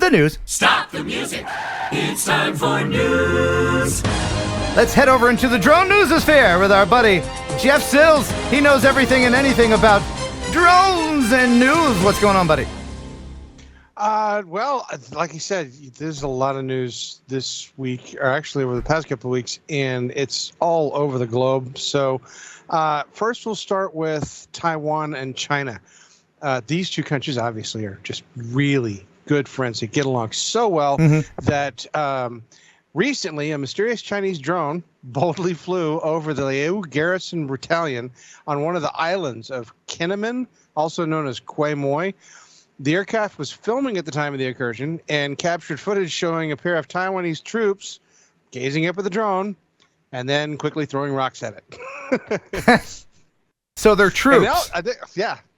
the news. Stop the music. It's time for news. Let's head over into the drone newsosphere with our buddy Jeff Sills. He knows everything and anything about drones and news. What's going on, buddy? Well, like you said, there's a lot of news this week, or actually over the past couple of weeks, and it's all over the globe. So first we'll start with Taiwan and China. These two countries obviously are just really good friends. They get along so well that recently a mysterious Chinese drone boldly flew over the Liu Garrison Battalion on one of the islands of Kinnaman, also known as Quai Moi. The aircraft was filming at the time of the incursion and captured footage showing a pair of Taiwanese troops gazing up at the drone and then quickly throwing rocks at it. So they're troops.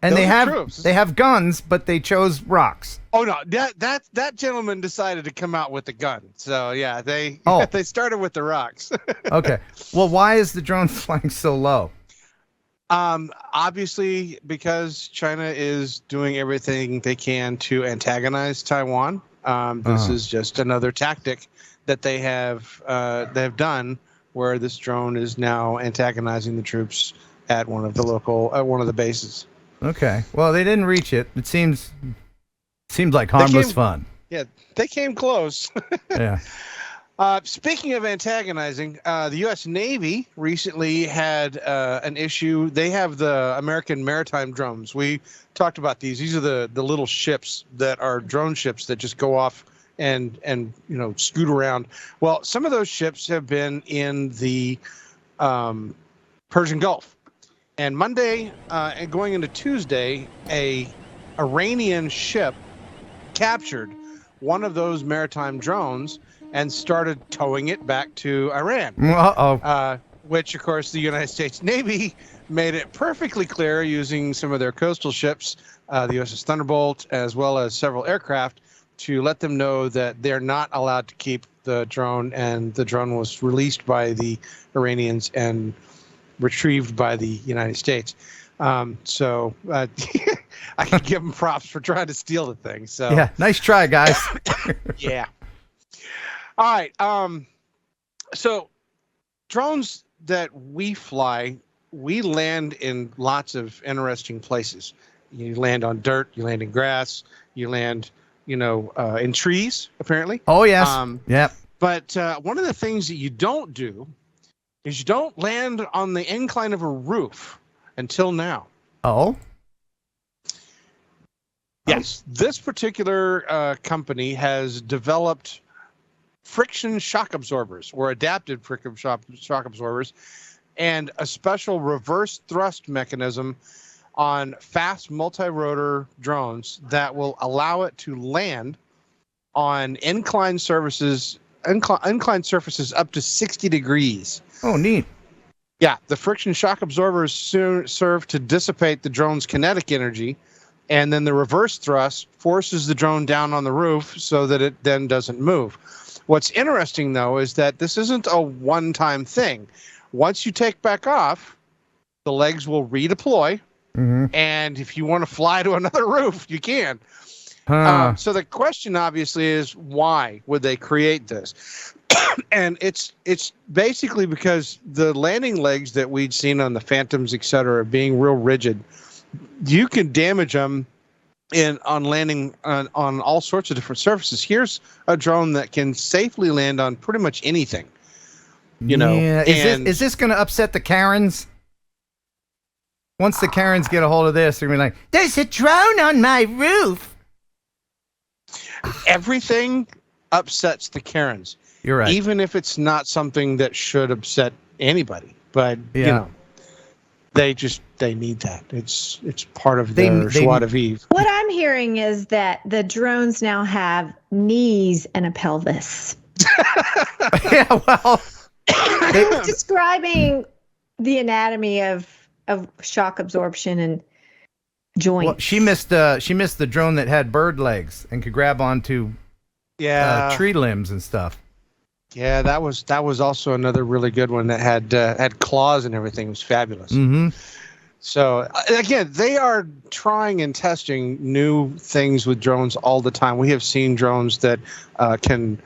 And they have troops. They have guns, but they chose rocks. Oh no, that gentleman decided to come out with the gun. So yeah, they started with the rocks. Okay. Well, why is the drone flying so low? Obviously because China is doing everything they can to antagonize Taiwan. This is just another tactic that they have done, where this drone is now antagonizing the troops at one of the bases. Okay. Well, they didn't reach it. It seems like harmless fun. Yeah, they came close. Yeah. Speaking of antagonizing, the U.S. Navy recently had an issue. They have the American maritime drones. We talked about these. These are the little ships that are drone ships that just go off and scoot around. Well, some of those ships have been in the Persian Gulf. And Monday and going into Tuesday, a Iranian ship captured one of those maritime drones and started towing it back to Iran. Which, of course, the United States Navy made it perfectly clear using some of their coastal ships, the USS Thunderbolt, as well as several aircraft, to let them know that they're not allowed to keep the drone, and the drone was released by the Iranians and retrieved by the United States. So I can give them props for trying to steal the thing. So yeah, nice try, guys. Yeah. All right. So drones that we fly, we land in lots of interesting places. You land on dirt, you land in grass, you land, in trees, apparently. Oh, yes. Yep. But one of the things that you don't do is you don't land on the incline of a roof until now. Oh? Yes. This particular company has developed friction shock absorbers, or adapted friction shock absorbers, and a special reverse thrust mechanism on fast multi-rotor drones that will allow it to land on inclined surfaces up to 60 degrees. Oh, neat. Yeah, the friction shock absorbers serve to dissipate the drone's kinetic energy, and then the reverse thrust forces the drone down on the roof so that it then doesn't move. What's interesting, though, is that this isn't a one-time thing. Once you take back off, the legs will redeploy, and if you want to fly to another roof, you can. So the question, obviously, is why would they create this? And it's basically because the landing legs that we'd seen on the Phantoms, et cetera, being real rigid, you can damage them on landing on all sorts of different surfaces. Here's a drone that can safely land on pretty much anything. Yeah. Is this going to upset the Karens? Once the Karens get a hold of this, they're going to be like, "There's a drone on my roof." Everything upsets the Karens. You're right. Even if it's not something that should upset anybody, but they need that. It's part of their joie de vivre. What I'm hearing is that the drones now have knees and a pelvis. Yeah, well, It's describing the anatomy of shock absorption and joints. well, she missed the drone that had bird legs and could grab onto tree limbs and stuff. Yeah, that was also another really good one that had claws and everything. It was fabulous. So again, they are trying and testing new things with drones all the time. We have seen drones that can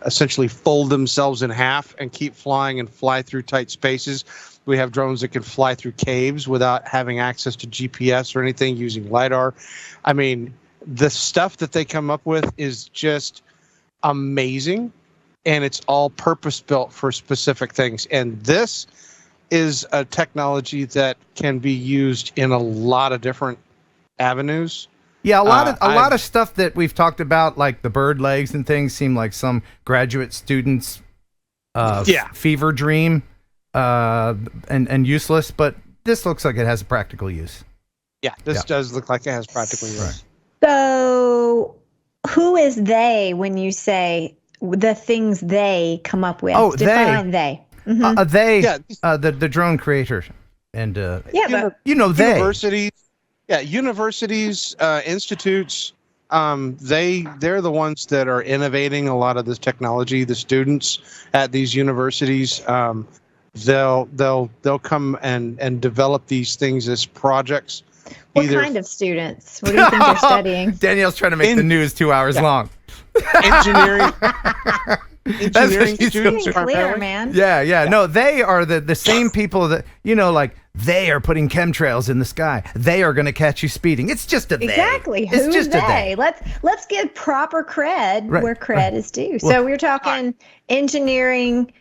essentially fold themselves in half and keep flying and fly through tight spaces. We have drones that can fly through caves without having access to GPS or anything, using LiDAR. I mean, the stuff that they come up with is just amazing, and it's all purpose-built for specific things. And this is a technology that can be used in a lot of different avenues. Yeah, a lot of stuff that we've talked about, like the bird legs and things, seem like some graduate students' fever dream and useless. But this looks like it has a practical use. Yeah, this does look like it has practical use. Right. So, who is they when you say the things they come up with? Oh, define they. Mm-hmm. The drone creators and but universities. Yeah, universities, institutes, they're the ones that are innovating a lot of this technology. The students at these universities, they'll come and develop these things as projects. What kind of students? What do you think they're studying? Danielle's trying to make the news 2 hours long. Engineering students, clear, man. Yeah. No, they are the same people that, like they are putting chemtrails in the sky. They are going to catch you speeding. It's just a they. Exactly. It's Who's just they? a they. Let's give proper cred where cred is due. So we're talking engineering.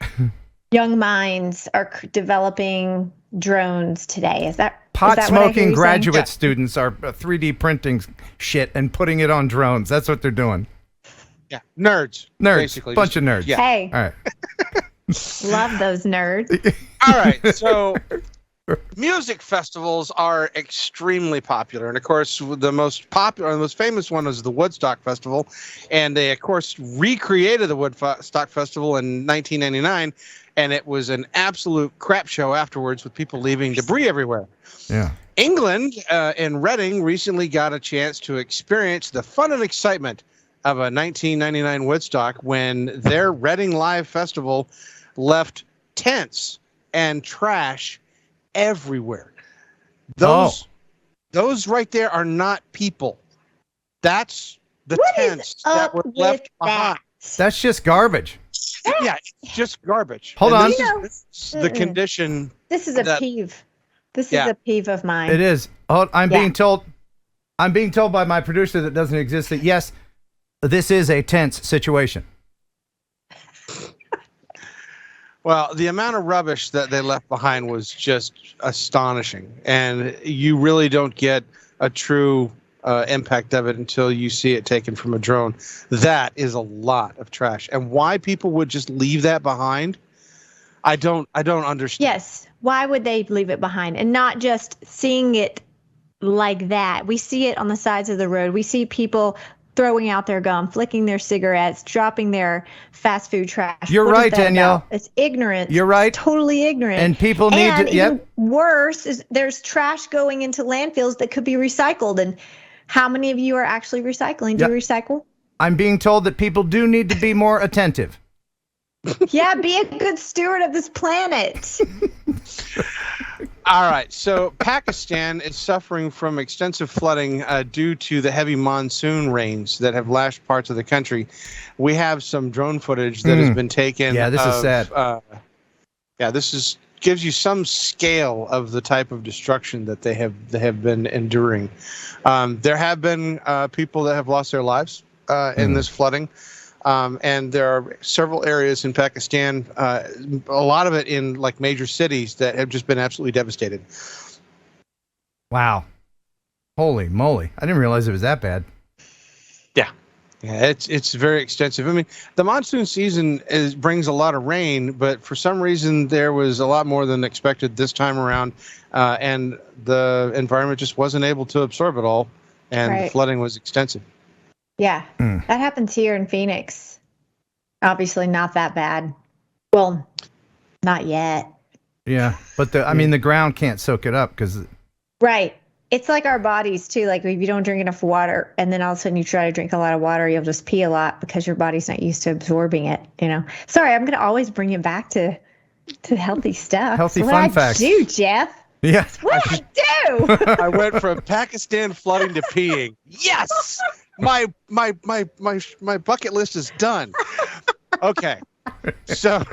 Young minds are developing drones today. Is that pot-smoking graduate students are 3D printing shit and putting it on drones? That's what they're doing. Yeah, nerds, basically. Bunch of nerds. Yeah. Hey, all right. Love those nerds. All right, so music festivals are extremely popular, and of course, the most popular and most famous one is the Woodstock Festival, and they of course recreated the Woodstock Festival in 1999, and it was an absolute crap show afterwards with people leaving debris everywhere. Yeah. England and Reading recently got a chance to experience the fun and excitement of a 1999 Woodstock when their Reading Live Festival left tents and trash everywhere. Those right there are not people. That's the tents that were left behind. That's just garbage. Yeah, it's just garbage. Hold on. This is the condition. This is a peeve. This is a peeve of mine. It is. I'm being told by my producer that doesn't exist that yes, this is a tense situation. Well, the amount of rubbish that they left behind was just astonishing, and you really don't get a true impact of it until you see it taken from a drone. That is a lot of trash, and why people would just leave that behind, I don't understand. Yes, why would they leave it behind and not just seeing it like that? We see it on the sides of the road. We see people throwing out their gum, flicking their cigarettes, dropping their fast food trash. You're right, Danielle. About? It's ignorant. You're right. It's totally ignorant. And people need to. Even worse is there's trash going into landfills that could be recycled. And how many of you are actually recycling? Do you recycle? I'm being told that people do need to be more attentive. Yeah, be a good steward of this planet. All right, so Pakistan is suffering from extensive flooding due to the heavy monsoon rains that have lashed parts of the country. We have some drone footage that has been taken. Yeah, this is sad. This gives you some scale of the type of destruction that they have been enduring. There have been people that have lost their lives in this flooding. And there are several areas in Pakistan, a lot of it in like major cities, that have just been absolutely devastated. Wow. Holy moly. I didn't realize it was that bad. Yeah, it's very extensive. I mean, the monsoon season brings a lot of rain, but for some reason there was a lot more than expected this time around, and the environment just wasn't able to absorb it all, and the flooding was extensive. Yeah, that happens here in Phoenix. Obviously not that bad. Well, not yet. Yeah, but the ground can't soak it up because... Right. It's like our bodies, too. Like, if you don't drink enough water, and then all of a sudden you try to drink a lot of water, you'll just pee a lot because your body's not used to absorbing it, Sorry, I'm going to always bring it back to healthy stuff. Healthy fun facts. What do, Jeff? Yeah. What did I do? I went from Pakistan flooding to peeing. Yes, my bucket list is done. Okay, so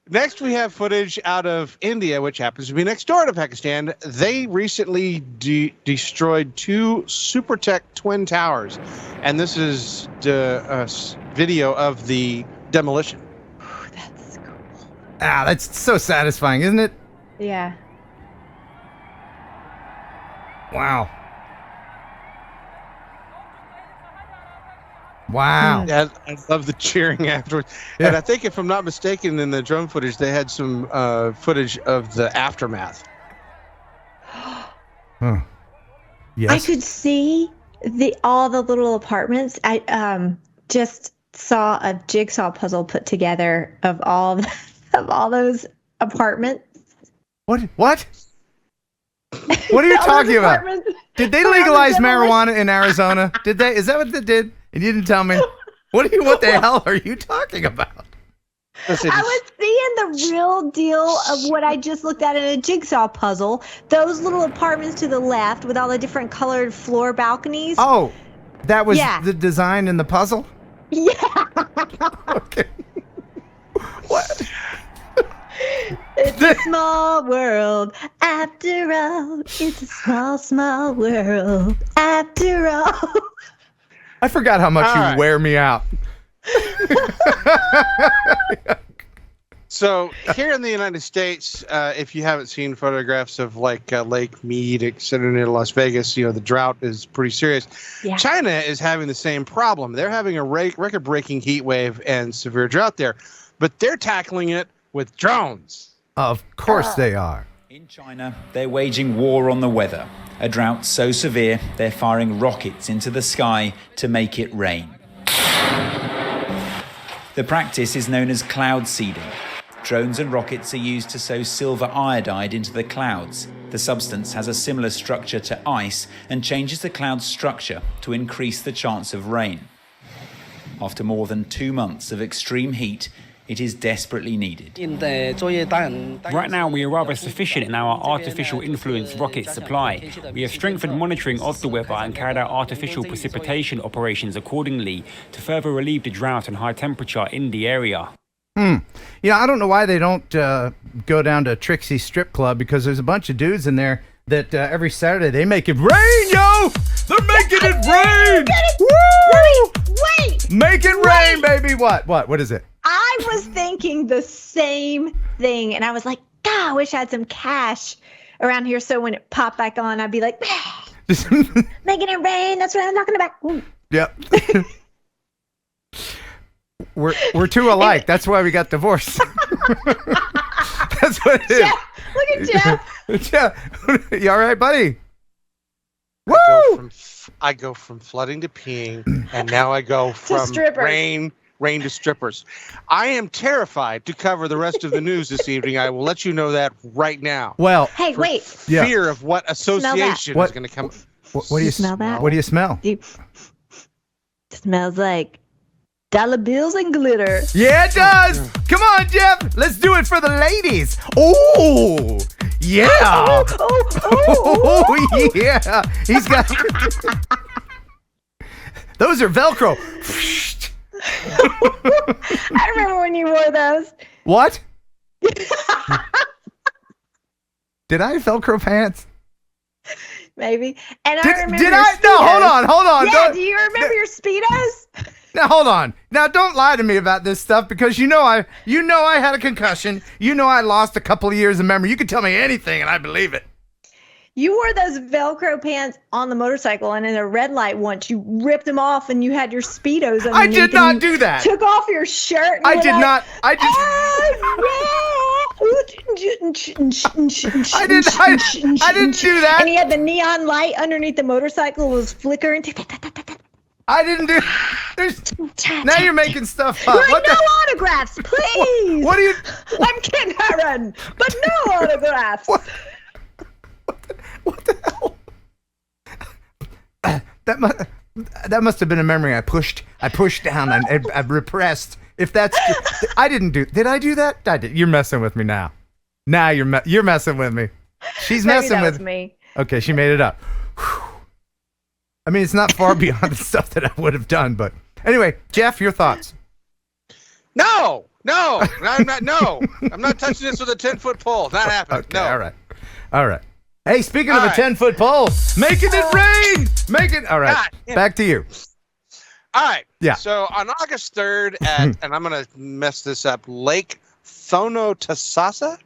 next we have footage out of India, which happens to be next door to Pakistan. They recently destroyed 2 Supertech twin towers, and this is the video of the demolition. Ooh, that's cool. Ah, that's so satisfying, isn't it? Yeah. Wow. Wow. Yeah, I love the cheering afterwards. Yeah. And I think, if I'm not mistaken, in the drone footage, they had some footage of the aftermath. Huh. Yes. I could see all the little apartments. I just saw a jigsaw puzzle put together of all those apartments. What? What? What are you All talking those about? apartments Did they around the legalize demolition. marijuana in Arizona? Did they? Is that what they did? And you didn't tell me. What the hell are you talking about? Listen, I was seeing the real deal of what I just looked at in a jigsaw puzzle. Those little apartments to the left with all the different colored floor balconies. Oh, that was Yeah. the design in the puzzle? Yeah. Okay. What? It's a small world after all. It's a small, small world after all. I forgot how much All you right. wear me out. So here in the United States, if you haven't seen photographs of like Lake Mead, etc., near Las Vegas, the drought is pretty serious. Yeah. China is having the same problem. They're having a record-breaking heat wave and severe drought there, but they're tackling it with drones. Of course they are. In China, they're waging war on the weather. A drought so severe, they're firing rockets into the sky to make it rain. The practice is known as cloud seeding. Drones and rockets are used to sow silver iodide into the clouds. The substance has a similar structure to ice and changes the cloud's structure to increase the chance of rain. After more than 2 months of extreme heat, it is desperately needed. Right now, we are rather sufficient in our artificial influence rocket supply. We have strengthened monitoring of the weather and carried out artificial precipitation operations accordingly to further relieve the drought and high temperature in the area. I don't know why they don't go down to Trixie's strip club, because there's a bunch of dudes in there that every Saturday they make it rain, yo! They're making it rain! Woo! Wait! Make it rain, baby! What is it? I was thinking the same thing, and I was like, God, I wish I had some cash around here so when it popped back on, I'd be like, making it rain, that's what I'm talking about. Ooh. Yep. We're too alike. That's why we got divorced. That's what it is. Jeff, look at Jeff. Yeah. You all right, buddy? I go from flooding to peeing, and now I go from strippers. rain to strippers. I am terrified to cover the rest of the news this evening. I will let you know that right now. Well, Hey, wait. Yeah. Fear of what association What? is going to come. what do you Smell that? What do you smell? It smells like dollar bills and glitter. Yeah, it does. Come on, Jeff. Let's do it for the ladies. Oh, yeah. Oh, yeah. He's got. Those are Velcro. I remember when you wore those. What? Did I have Velcro pants? Maybe. And I remember Did your I? No, Speedos. hold on. Yeah, Don't- do you remember your Speedos? Now hold on. Now don't lie to me about this stuff, because you know I had a concussion. You know I lost a couple of years of memory. You can tell me anything and I believe it. You wore those Velcro pants on the motorcycle, and in a red light once, you ripped them off, and you had your Speedos underneath. I did not and do that. Took off your shirt. And I went did out, not. I did. I didn't do that. And he had the neon light underneath the motorcycle was flickering. I didn't do. Now you're making stuff up. Like, What no the? autographs, please. What are you? I'm Ken Heron, but no autographs. What the hell? That must have been a memory I pushed down and I repressed. If that's, I didn't do. Did I do that? I did. You're messing with me now. Now you're messing with me. She's Maybe messing that with was me. Okay, she made it up. Whew. I mean, it's not far beyond the stuff that I would have done, but anyway, Jeff, your thoughts? No, I'm not. No, I'm not touching this with a 10-foot pole. Not happening. Okay, No. all right. Hey, speaking of All a right. 10-foot pole, making it rain, all right. God, yeah. Back to you. All right. Yeah. So on August 3rd at, and I'm going to mess this up, Lake Thonotasasa,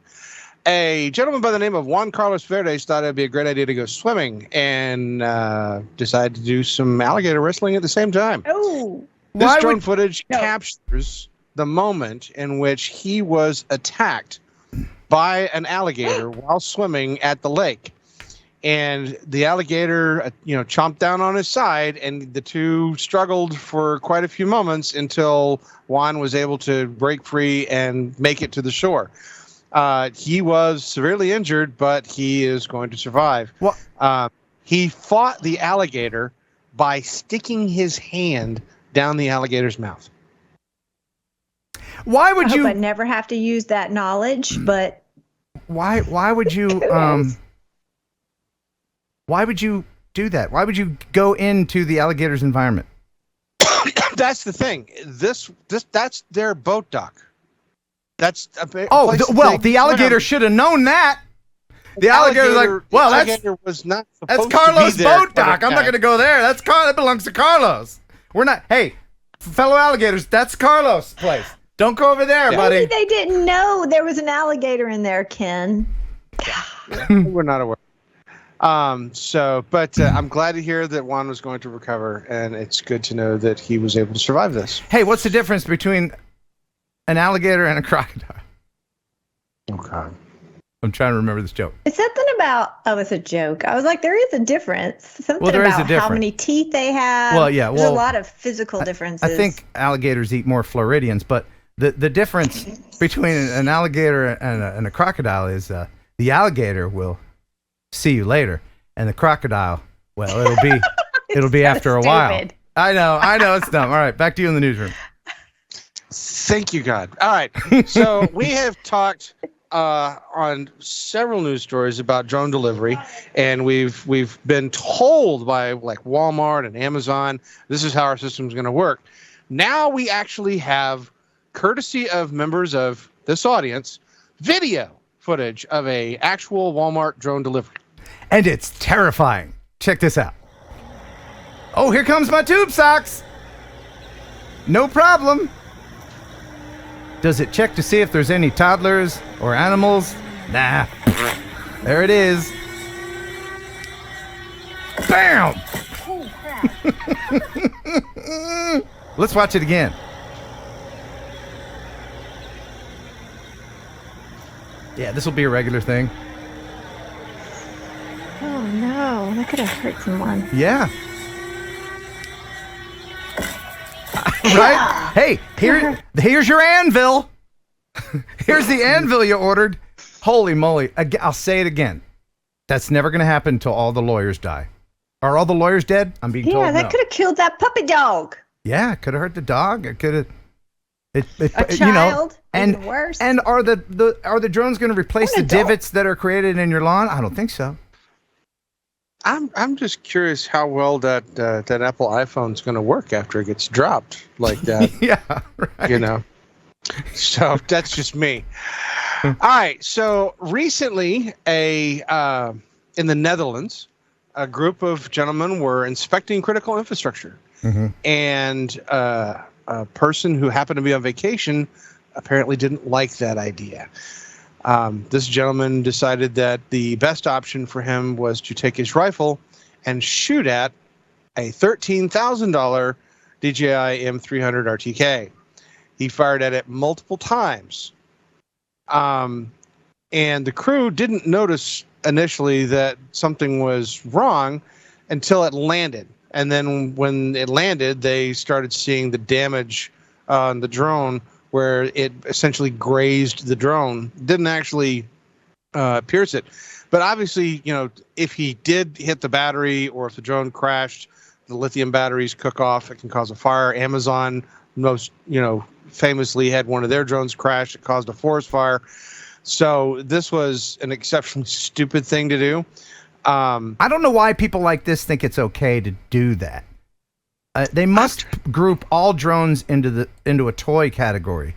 a gentleman by the name of Juan Carlos Verdes thought it'd be a great idea to go swimming and decided to do some alligator wrestling at the same time. Oh. This Why drone would- footage No. captures the moment in which he was attacked by an alligator while swimming at the lake. And the alligator, chomped down on his side, and the two struggled for quite a few moments until Juan was able to break free and make it to the shore. He was severely injured, but he is going to survive. What? He fought the alligator by sticking his hand down the alligator's mouth. Why I would hope I you? never have to use that knowledge, but Why would you? knows? Why would you do that? Why would you go into the alligator's environment? That's the thing. This that's their boat dock. That's a place Well, they the alligator swim. should have known that. The alligator's like, well, the that's alligator was not supposed Carlos' to be there boat dock. I'm not going to go there. That belongs to Carlos. We're not. Hey, fellow alligators, that's Carlos' place. Don't go over there, maybe buddy. they didn't know there was an alligator in there, Ken. We're not aware. But I'm glad to hear that Juan was going to recover, and it's good to know that he was able to survive this. Hey, what's the difference between an alligator and a crocodile? Oh God. I'm trying to remember this joke. It's something about, it's a joke. I was like, there is a difference. Something Well, there is a about how difference. many teeth they have. Well, yeah, There's well, a lot of physical differences. I think alligators eat more Floridians, but the difference between an alligator and a crocodile is the alligator will see you later, and the crocodile, well, it'll be after a while. stupid. I know it's dumb. All right, back to you in the newsroom. Thank you, God. All right. So we have talked on several news stories about drone delivery, and we've been told by like Walmart and Amazon, this is how our system is going to work. Now we actually have, courtesy of members of this audience, video footage of a actual Walmart drone delivery. And it's terrifying. Check this out. Oh, here comes my tube socks. No problem. Does it check to see if there's any toddlers or animals? Nah. There it is. Bam! Let's watch it again. Yeah, this will be a regular thing. Oh no, that could have hurt someone. Yeah. Right? Hey, here's your anvil. Here's the anvil you ordered. Holy moly. I'll say it again. That's never going to happen until all the lawyers die. Are all the lawyers dead? I'm being told Yeah, that no. could have killed that puppy dog. Yeah, it could have hurt the dog. It could have. A child, even worse. And are the drones going to replace An the adult. divots that are created in your lawn? I don't think so. I'm just curious how well that Apple iPhone's going to work after it gets dropped like that. Yeah, right. So that's just me. All right. So recently, in the Netherlands, a group of gentlemen were inspecting critical infrastructure, and a person who happened to be on vacation apparently didn't like that idea. This gentleman decided that the best option for him was to take his rifle and shoot at a $13,000 DJI M300 RTK. He fired at it multiple times. And the crew didn't notice initially that something was wrong until it landed. And then when it landed, they started seeing the damage on the drone, where it essentially grazed the drone. Didn't actually pierce it. But obviously, if he did hit the battery, or if the drone crashed, the lithium batteries cook off, it can cause a fire. Amazon most famously had one of their drones crash. It caused a forest fire. So this was an exceptionally stupid thing to do. I don't know why people like this think it's okay to do that. They must group all drones into a toy category.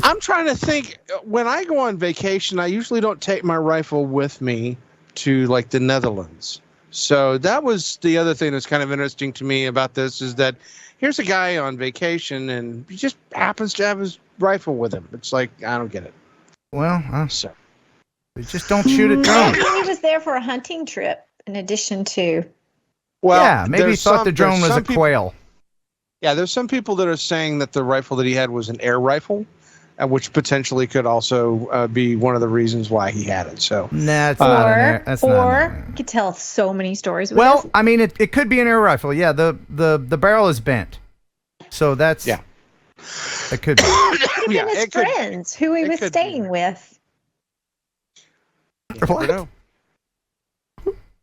I'm trying to think. When I go on vacation, I usually don't take my rifle with me to like the Netherlands. So that was the other thing that's kind of interesting to me about this is that here's a guy on vacation and he just happens to have his rifle with him. It's like, I don't get it. Well, So just don't shoot at drones. Maybe he was there for a hunting trip in addition to. well, Yeah, maybe he thought the drone was a quail. Yeah, there's some people that are saying that the rifle that he had was an air rifle, which potentially could also be one of the reasons why he had it. So, nah, it's not an air. That's not an air. You could tell so many stories. With Well, this. I mean, it could be an air rifle. Yeah, the barrel is bent, so that's Yeah. It could be. Could have yeah, been his it could- friends who he it was could be. staying with. you never What? know.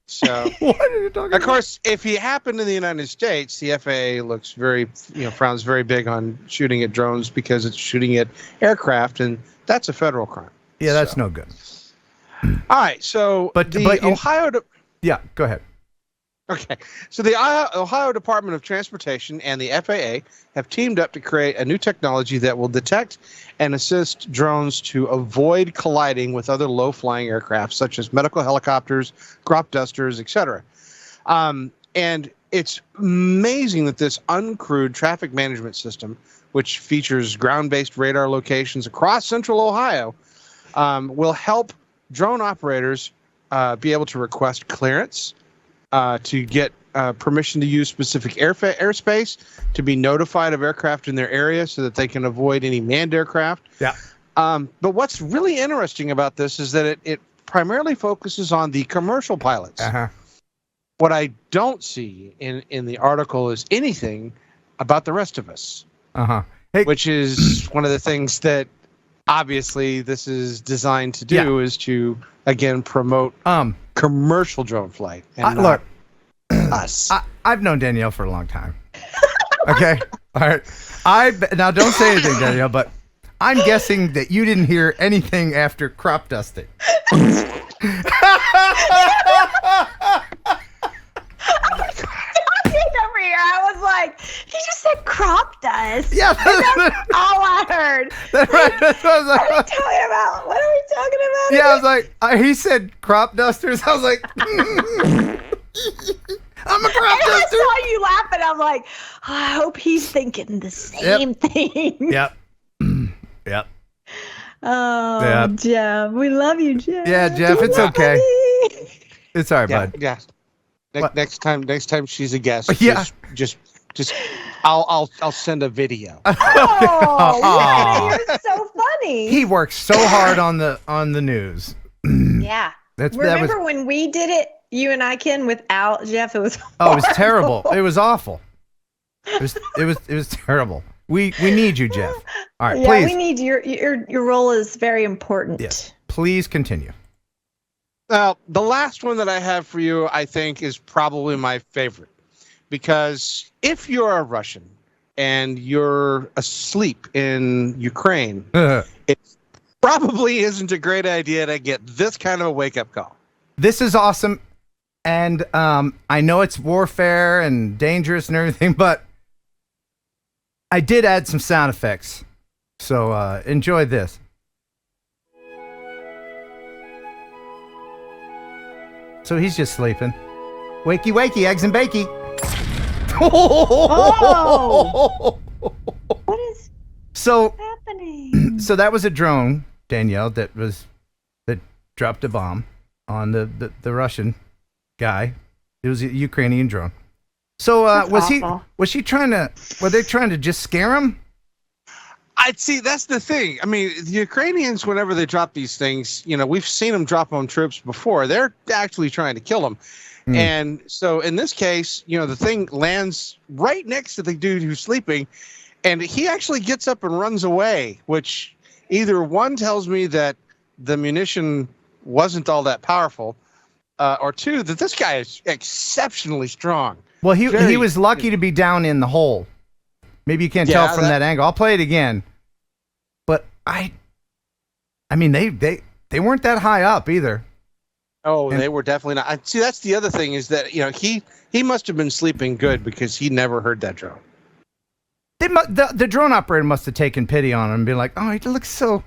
So, What are you talking of course, if he happened in the United States, the FAA looks frowns very big on shooting at drones because it's shooting at aircraft, and that's a federal crime. Yeah, that's So- no good. All right, so But Ohio. Yeah, go ahead. Okay, so the Ohio Department of Transportation and the FAA have teamed up to create a new technology that will detect and assist drones to avoid colliding with other low-flying aircraft, such as medical helicopters, crop dusters, etc. And it's amazing that this uncrewed traffic management system, which features ground-based radar locations across central Ohio, will help drone operators be able to request clearance, to get permission to use specific airspace, to be notified of aircraft in their area so that they can avoid any manned aircraft. Yeah. But what's really interesting about this is that it primarily focuses on the commercial pilots. Uh-huh. What I don't see in the article is anything about the rest of us, Uh-huh. Hey, which is one of the things that obviously this is designed to do is to, again, promote commercial drone flight. And look, us. I've known Danielle for a long time. Okay? All right. Now, don't say anything, Danielle, but I'm guessing that you didn't hear anything after crop dusting. Over here, I was like, he just said crop dust. Yeah, That's all I heard. that's right. That's what I was What are we like. talking about? What are we talking about? Yeah, I was like, he said crop dusters. I was like, I'm a crop And I duster. saw you laughing. I'm like, oh, I hope he's thinking the same thing. Yep. Yep. Oh, Yep. Jeff, we love you, Jeff. Yeah, Jeff, it's okay. It's all right, Yeah, bud. yeah. What? Next time she's a guest, Yeah. just I'll send a video. Oh, yeah, you're so funny. He works so hard on the news. Yeah. That was Remember when we did it, you and I, Ken, without Jeff? It was oh, it was horrible. terrible. It was awful. It was terrible. We need you, Jeff. All right, Yeah, please. we need your role is very important. Yes. Please continue. Now, the last one that I have for you, I think, is probably my favorite. Because if you're a Russian and you're asleep in Ukraine, it probably isn't a great idea to get this kind of a wake-up call. This is awesome, and I know it's warfare and dangerous and everything, but I did add some sound effects, so enjoy this. So he's just sleeping. Wakey, wakey, eggs and bakey. Oh. What is So happening? so that was a drone, Danielle, that dropped a bomb on the Russian guy. It was a Ukrainian drone. So That's was awful. were they trying to just scare him? I'd see that's the thing. I mean, the Ukrainians, whenever they drop these things, we've seen them drop on troops before. They're actually trying to kill them. And so in this case, the thing lands right next to the dude who's sleeping, and he actually gets up and runs away, which either one tells me that the munition wasn't all that powerful, or two, that this guy is exceptionally strong. Well, he Very- was lucky to be down in the hole. Maybe you can't Yeah, tell from that angle. I'll play it again. But I mean, they weren't that high up either. Oh, they were definitely not. See, that's the other thing is that he must have been sleeping good because he never heard that drone. The drone operator must have taken pity on him and been like, "Oh, he looks so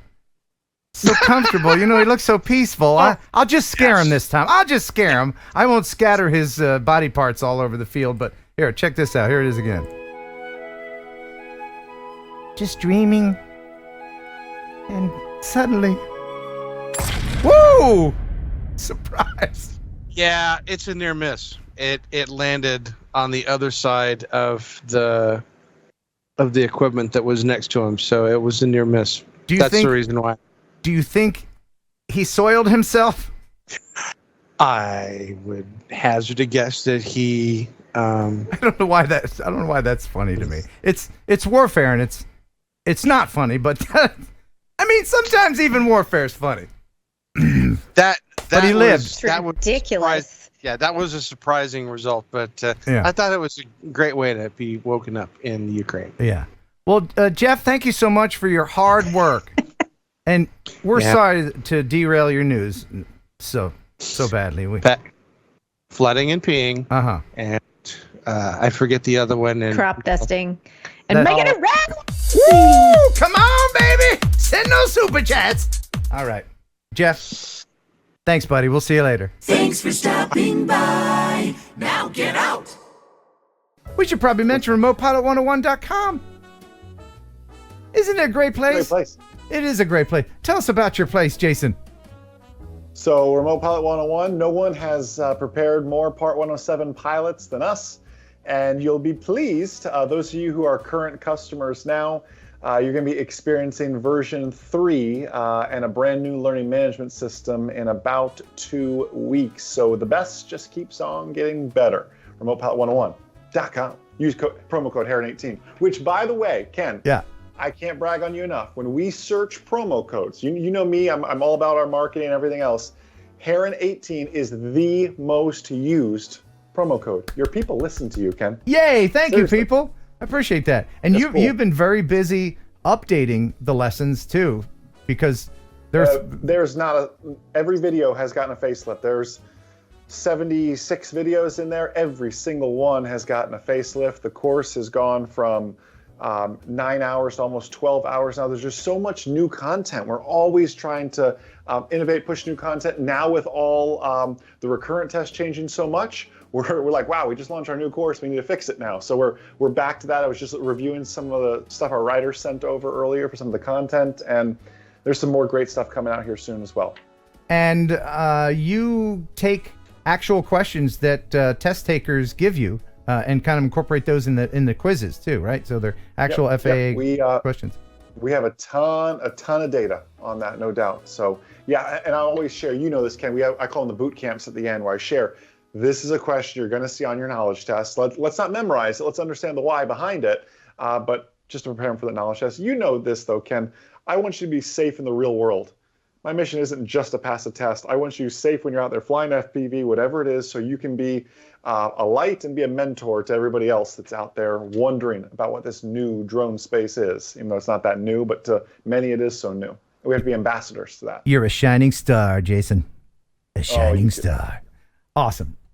comfortable. He looks so peaceful. I'll just scare him this time. I'll just scare him. I won't scatter his body parts all over the field. But here, check this out. Here it is again. Just dreaming, and suddenly, woo! Surprise. Yeah, it's a near miss. It landed on the other side of the equipment that was next to him, so it was a near miss. That's the reason why. Do you think he soiled himself? I would hazard a guess that he. I don't know why that's funny to me. It's warfare, and it's not funny, but I mean, sometimes even warfare is funny. But he lived. That was ridiculous. Yeah, that was a surprising result, but I thought it was a great way to be woken up in the Ukraine. Yeah. Well, Jeff, thank you so much for your hard work, and we're sorry to derail your news so badly. Flooding and peeing. And I forget the other one. And crop dusting and making it red. Woo! Come on, baby! Send those super chats. All right, Jeff. Thanks, buddy. We'll see you later. Thanks for stopping by. Now get out. We should probably mention RemotePilot101.com. Isn't it a great place? Great place. It is a great place. Tell us about your place, Jason. So, Remote Pilot 101, no one has prepared more Part 107 pilots than us. And you'll be pleased, those of you who are current customers now, you're going to be experiencing version 3 and a brand new learning management system in about 2 weeks. So the best just keeps on getting better. RemotePilot101.com. Use promo code Heron18, which, by the way, Ken, I can't brag on you enough. When we search promo codes, you know me, I'm all about our marketing and everything else. Heron18 is the most used promo code. Your people listen to you, Ken. Yay! Thank you, people. I appreciate that. And you've been very busy updating the lessons too, because there's not every video has gotten a facelift. There's 76 videos in there. Every single one has gotten a facelift. The course has gone from 9 hours to almost 12 hours now. There's just so much new content. We're always trying to innovate, push new content. Now with all the recurrent tests changing so much, we're like, wow, we just launched our new course. We need to fix it now. So we're back to that. I was just reviewing some of the stuff our writers sent over earlier for some of the content, and there's some more great stuff coming out here soon as well. And you take actual questions that test takers give you and kind of incorporate those in the quizzes too, right? So they're actual FAA questions. We have a ton of data on that, no doubt. So yeah, and I always share. You know this, Ken. I call them the boot camps at the end, where I share. This is a question you're going to see on your knowledge test. Let's not memorize it. Let's understand the why behind it. But just to prepare them for the knowledge test. You know this, though, Ken. I want you to be safe in the real world. My mission isn't just to pass a test. I want you safe when you're out there flying FPV, whatever it is, so you can be a light and be a mentor to everybody else that's out there wondering about what this new drone space is. Even though it's not that new, but to many it is so new. We have to be ambassadors to that. You're a shining star, Jason. A shining star. Awesome.